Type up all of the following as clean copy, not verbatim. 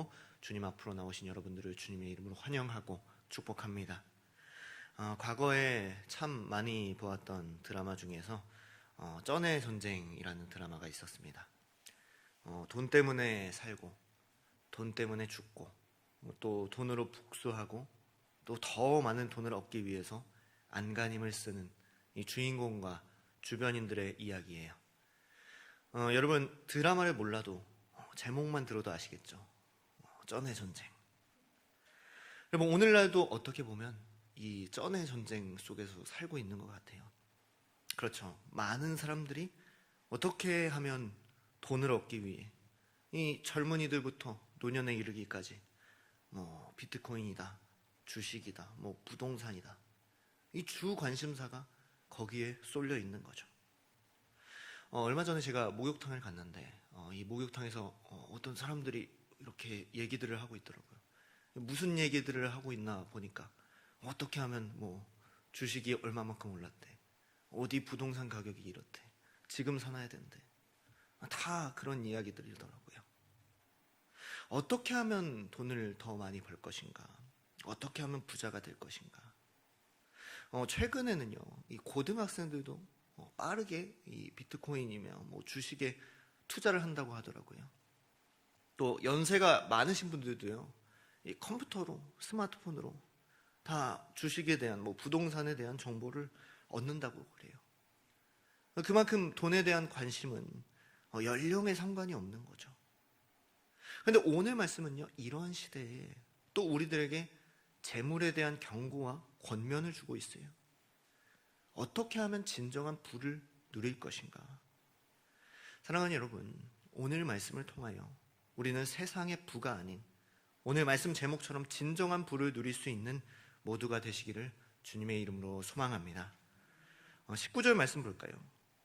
말씀으로 주님 앞으로 나오신 여러분들을 주님의 이름으로 환영하고 축복합니다. 과거에 참 많이 보았던 드라마 중에서 쩐의 전쟁이라는 드라마가 있었습니다. 돈 때문에 살고 돈 때문에 죽고 또 돈으로 복수하고 또 더 많은 돈을 얻기 위해서 안간힘을 쓰는 이 주인공과 주변인들의 이야기예요. 여러분 드라마를 몰라도 제목만 들어도 아시겠죠? 쩐의 전쟁. 여러분 오늘날도 어떻게 보면 이 쩐의 전쟁 속에서 살고 있는 것 같아요. 그렇죠. 많은 사람들이 어떻게 하면 돈을 얻기 위해 이 젊은이들부터 노년에 이르기까지 비트코인이다, 주식이다, 부동산이다, 이 주 관심사가 거기에 쏠려 있는 거죠. 얼마 전에 제가 목욕탕을 갔는데 이 목욕탕에서 어떤 사람들이 이렇게 얘기들을 하고 있더라고요. 무슨 얘기들을 하고 있나 보니까 어떻게 하면 주식이 얼마만큼 올랐대, 어디 부동산 가격이 이렇대, 지금 사놔야 된대, 다 그런 이야기들이더라고요. 어떻게 하면 돈을 더 많이 벌 것인가, 어떻게 하면 부자가 될 것인가. 최근에는요, 이 고등학생들도 빠르게 이 비트코인이며 주식에 투자를 한다고 하더라고요. 또 연세가 많으신 분들도요, 이 컴퓨터로, 스마트폰으로 다 주식에 대한 부동산에 대한 정보를 얻는다고 그래요. 그만큼 돈에 대한 관심은 연령에 상관이 없는 거죠. 그런데 오늘 말씀은요, 이러한 시대에 또 우리들에게 재물에 대한 경고와 권면을 주고 있어요. 어떻게 하면 진정한 부를 누릴 것인가? 사랑하는 여러분, 오늘 말씀을 통하여 우리는 세상의 부가 아닌 오늘 말씀 제목처럼 진정한 부를 누릴 수 있는 모두가 되시기를 주님의 이름으로 소망합니다. 19절 말씀 볼까요?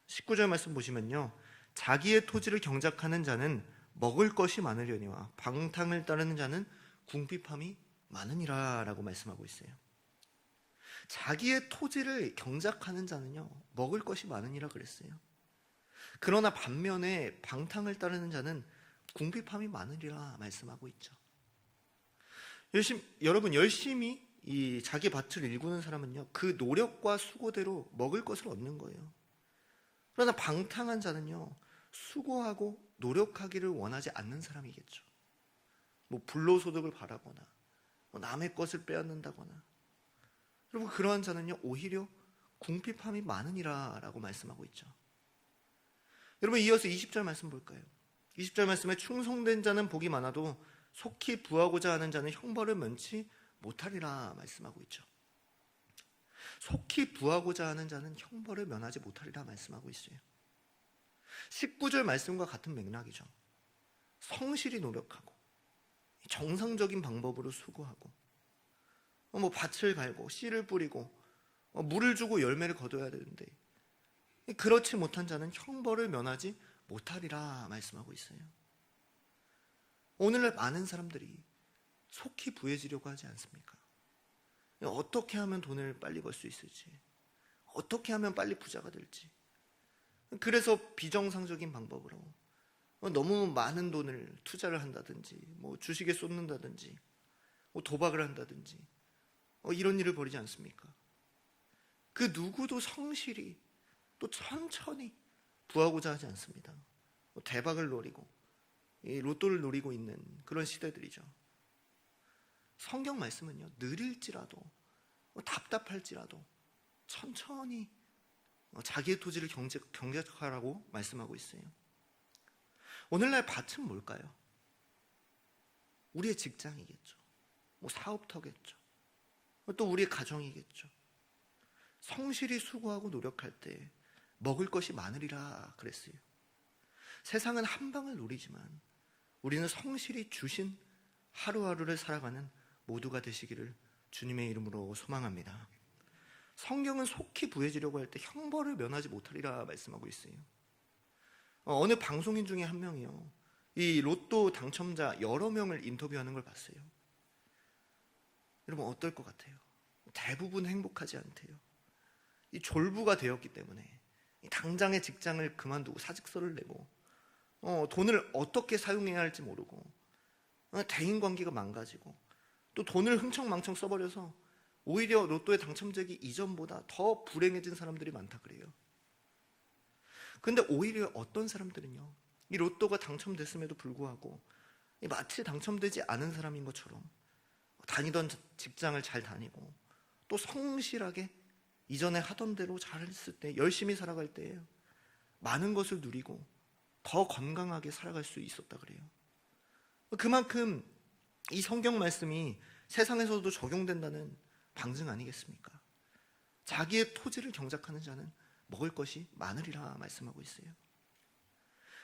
19절 말씀 보시면요, 자기의 토지를 경작하는 자는 먹을 것이 많으려니와 방탕을 따르는 자는 궁핍함이 많으니라 라고 말씀하고 있어요. 자기의 토지를 경작하는 자는요, 먹을 것이 많으니라 그랬어요. 그러나 반면에 방탕을 따르는 자는 궁핍함이 많으리라 말씀하고 있죠. 여러분 열심히 이 자기 밭을 일구는 사람은요, 그 노력과 수고대로 먹을 것을 얻는 거예요. 그러나 방탕한 자는요, 수고하고 노력하기를 원하지 않는 사람이겠죠. 불로소득을 바라거나 남의 것을 빼앗는다거나. 여러분 그러한 자는요, 오히려 궁핍함이 많으니라 라고 말씀하고 있죠. 여러분 이어서 20절 말씀 볼까요? 20절 말씀에 충성된 자는 복이 많아도 속히 부하고자 하는 자는 형벌을 면치 못하리라 말씀하고 있죠. 속히 부하고자 하는 자는 형벌을 면하지 못하리라 말씀하고 있어요. 19절 말씀과 같은 맥락이죠. 성실히 노력하고 정상적인 방법으로 수고하고 밭을 갈고 씨를 뿌리고 물을 주고 열매를 거둬야 되는데 그렇지 못한 자는 형벌을 면하지 못하리라 말씀하고 있어요. 오늘날 많은 사람들이 속히 부해지려고 하지 않습니까? 어떻게 하면 돈을 빨리 벌 수 있을지, 어떻게 하면 빨리 부자가 될지, 그래서 비정상적인 방법으로 너무 많은 돈을 투자를 한다든지 주식에 쏟는다든지 도박을 한다든지 이런 일을 벌이지 않습니까? 그 누구도 성실히 또 천천히 부하고자 하지 않습니다. 대박을 노리고 로또를 노리고 있는 그런 시대들이죠. 성경 말씀은요, 느릴지라도 답답할지라도 천천히 자기의 토지를 경작하라고 말씀하고 있어요. 오늘날 밭은 뭘까요? 우리의 직장이겠죠. 사업터겠죠. 또 우리의 가정이겠죠. 성실히 수고하고 노력할 때 먹을 것이 많으리라 그랬어요. 세상은 한 방을 노리지만 우리는 성실히 주신 하루하루를 살아가는 모두가 되시기를 주님의 이름으로 소망합니다. 성경은 속히 부해지려고 할 때 형벌을 면하지 못하리라 말씀하고 있어요. 어느 방송인 중에 한 명이요, 이 로또 당첨자 여러 명을 인터뷰하는 걸 봤어요. 여러분 어떨 것 같아요? 대부분 행복하지 않대요. 이 졸부가 되었기 때문에 당장의 직장을 그만두고 사직서를 내고 돈을 어떻게 사용해야 할지 모르고 대인관계가 망가지고 또 돈을 흥청망청 써버려서 오히려 로또에 당첨되기 이전보다 더 불행해진 사람들이 많다 그래요. 근데 오히려 어떤 사람들은요, 이 로또가 당첨됐음에도 불구하고 마치 당첨되지 않은 사람인 것처럼 다니던 직장을 잘 다니고 또 성실하게 이전에 하던 대로 잘했을 때, 열심히 살아갈 때 많은 것을 누리고 더 건강하게 살아갈 수 있었다 그래요. 그만큼 이 성경 말씀이 세상에서도 적용된다는 방증 아니겠습니까? 자기의 토지를 경작하는 자는 먹을 것이 많으리라 말씀하고 있어요.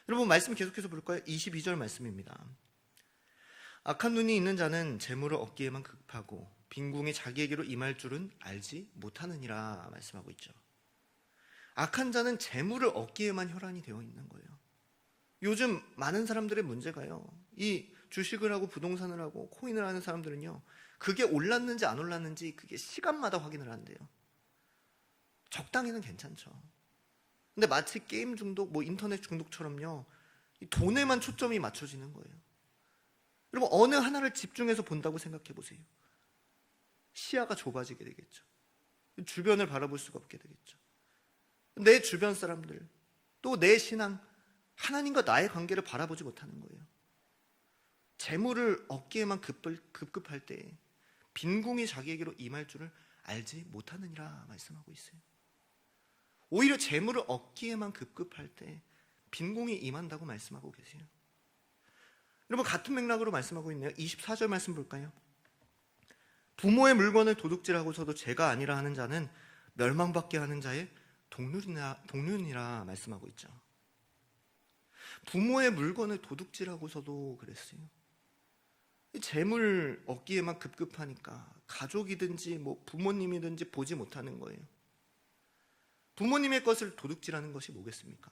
여러분, 말씀 계속해서 볼까요? 22절 말씀입니다. 악한 눈이 있는 자는 재물을 얻기에만 급하고 빈궁이 자기에게로 임할 줄은 알지 못하느니라 말씀하고 있죠. 악한 자는 재물을 얻기에만 혈안이 되어 있는 거예요. 요즘 많은 사람들의 문제가요, 이 주식을 하고 부동산을 하고 코인을 하는 사람들은요, 그게 올랐는지 안 올랐는지 그게 시간마다 확인을 한대요. 적당히는 괜찮죠. 근데 마치 게임 중독, 인터넷 중독처럼요, 이 돈에만 초점이 맞춰지는 거예요. 여러분, 어느 하나를 집중해서 본다고 생각해 보세요. 시야가 좁아지게 되겠죠. 주변을 바라볼 수가 없게 되겠죠. 내 주변 사람들, 또 내 신앙, 하나님과 나의 관계를 바라보지 못하는 거예요. 재물을 얻기에만 급급할 때 빈궁이 자기에게로 임할 줄을 알지 못하느니라 말씀하고 있어요. 오히려 재물을 얻기에만 급급할 때 빈궁이 임한다고 말씀하고 계세요. 여러분, 같은 맥락으로 말씀하고 있네요. 24절 말씀 볼까요? 부모의 물건을 도둑질하고서도 죄가 아니라 하는 자는 멸망받게 하는 자의 동륜이라 말씀하고 있죠. 부모의 물건을 도둑질하고서도 그랬어요. 재물 얻기에만 급급하니까 가족이든지 부모님이든지 보지 못하는 거예요. 부모님의 것을 도둑질하는 것이 뭐겠습니까?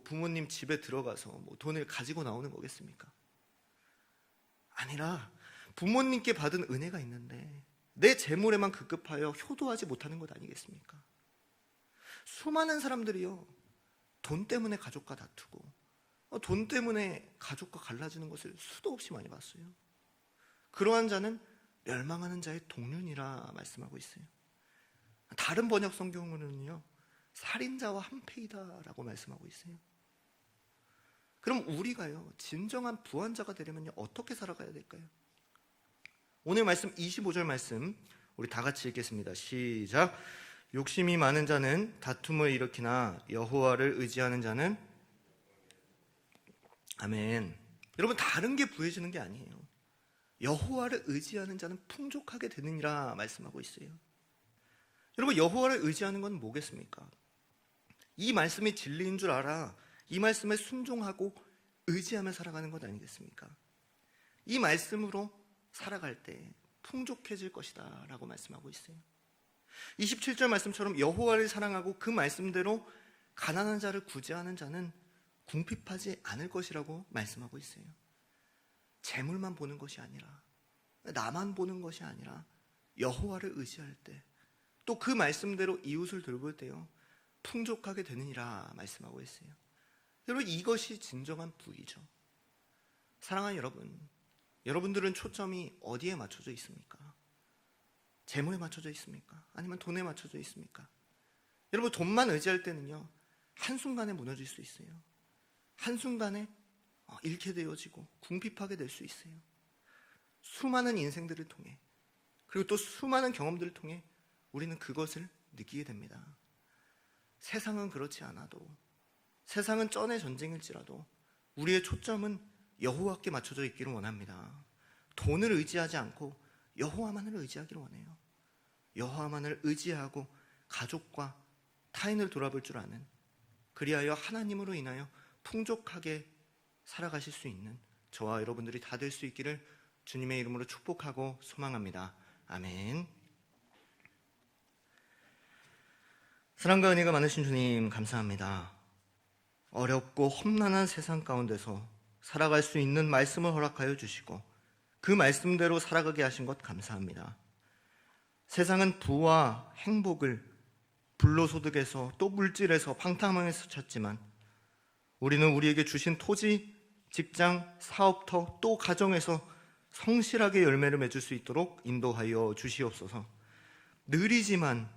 부모님 집에 들어가서 돈을 가지고 나오는 거겠습니까? 아니라 부모님께 받은 은혜가 있는데 내 재물에만 급급하여 효도하지 못하는 것 아니겠습니까? 수많은 사람들이요, 돈 때문에 가족과 다투고 돈 때문에 가족과 갈라지는 것을 수도 없이 많이 봤어요. 그러한 자는 멸망하는 자의 동륜이라 말씀하고 있어요. 다른 번역 성경으로는요, 살인자와 한패이다라고 말씀하고 있어요. 그럼 우리가요, 진정한 부한자가 되려면 어떻게 살아가야 될까요? 오늘 말씀 25절 말씀 우리 다 같이 읽겠습니다. 시작. 욕심이 많은 자는 다툼을 일으키나 여호와를 의지하는 자는, 아멘. 여러분, 다른 게 부해지는 게 아니에요. 여호와를 의지하는 자는 풍족하게 되느니라 말씀하고 있어요. 여러분, 여호와를 의지하는 건 뭐겠습니까? 이 말씀이 진리인 줄 알아 이 말씀에 순종하고 의지하며 살아가는 것 아니겠습니까? 이 말씀으로 살아갈 때 풍족해질 것이다 라고 말씀하고 있어요. 27절 말씀처럼 여호와를 사랑하고 그 말씀대로 가난한 자를 구제하는 자는 궁핍하지 않을 것이라고 말씀하고 있어요. 재물만 보는 것이 아니라, 나만 보는 것이 아니라 여호와를 의지할 때, 또 그 말씀대로 이웃을 돌볼 때요, 풍족하게 되느니라 말씀하고 있어요. 여러분, 이것이 진정한 부이죠. 사랑하는 여러분, 여러분들은 초점이 어디에 맞춰져 있습니까? 재물에 맞춰져 있습니까? 아니면 돈에 맞춰져 있습니까? 여러분, 돈만 의지할 때는요, 한순간에 무너질 수 있어요. 한순간에 잃게 되어지고 궁핍하게 될 수 있어요. 수많은 인생들을 통해, 그리고 또 수많은 경험들을 통해 우리는 그것을 느끼게 됩니다. 세상은 그렇지 않아도, 세상은 쩐의 전쟁일지라도 우리의 초점은 여호와께 맞춰져 있기를 원합니다. 돈을 의지하지 않고 여호와만을 의지하기를 원해요. 여호와만을 의지하고 가족과 타인을 돌아볼 줄 아는, 그리하여 하나님으로 인하여 풍족하게 살아가실 수 있는 저와 여러분들이 다 될 수 있기를 주님의 이름으로 축복하고 소망합니다. 아멘. 사랑과 은혜가 많으신 주님, 감사합니다. 어렵고 험난한 세상 가운데서 살아갈 수 있는 말씀을 허락하여 주시고 그 말씀대로 살아가게 하신 것 감사합니다. 세상은 부와 행복을 불로소득에서 또 물질에서 방탕함에서 찾지만 우리는 우리에게 주신 토지, 직장, 사업터, 또 가정에서 성실하게 열매를 맺을 수 있도록 인도하여 주시옵소서. 느리지만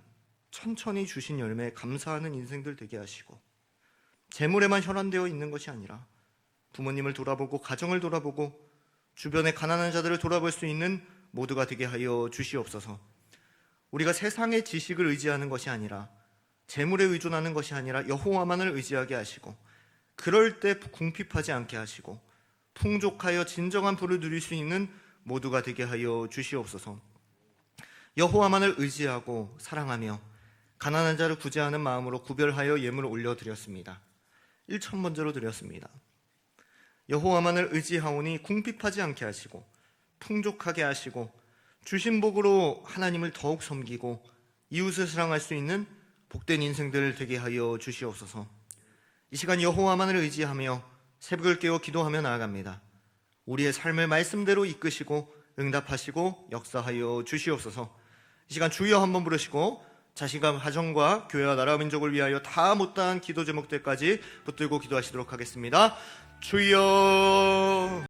천천히 주신 열매에 감사하는 인생들 되게 하시고, 재물에만 혈안되어 있는 것이 아니라 부모님을 돌아보고 가정을 돌아보고 주변의 가난한 자들을 돌아볼 수 있는 모두가 되게 하여 주시옵소서. 우리가 세상의 지식을 의지하는 것이 아니라, 재물에 의존하는 것이 아니라 여호와만을 의지하게 하시고, 그럴 때 궁핍하지 않게 하시고 풍족하여 진정한 부를 누릴 수 있는 모두가 되게 하여 주시옵소서. 여호와만을 의지하고 사랑하며 가난한 자를 구제하는 마음으로 구별하여 예물을 올려드렸습니다. 1,000번째로 드렸습니다. 여호와만을 의지하오니 궁핍하지 않게 하시고 풍족하게 하시고 주신 복으로 하나님을 더욱 섬기고 이웃을 사랑할 수 있는 복된 인생들 되게 하여 주시옵소서. 이 시간 여호와만을 의지하며 새벽을 깨워 기도하며 나아갑니다. 우리의 삶을 말씀대로 이끄시고 응답하시고 역사하여 주시옵소서. 이 시간 주여 한번 부르시고 자신과 가정과 교회와 나라 민족을 위하여 다 못다한 기도 제목들까지 붙들고 기도하시도록 하겠습니다. 주여.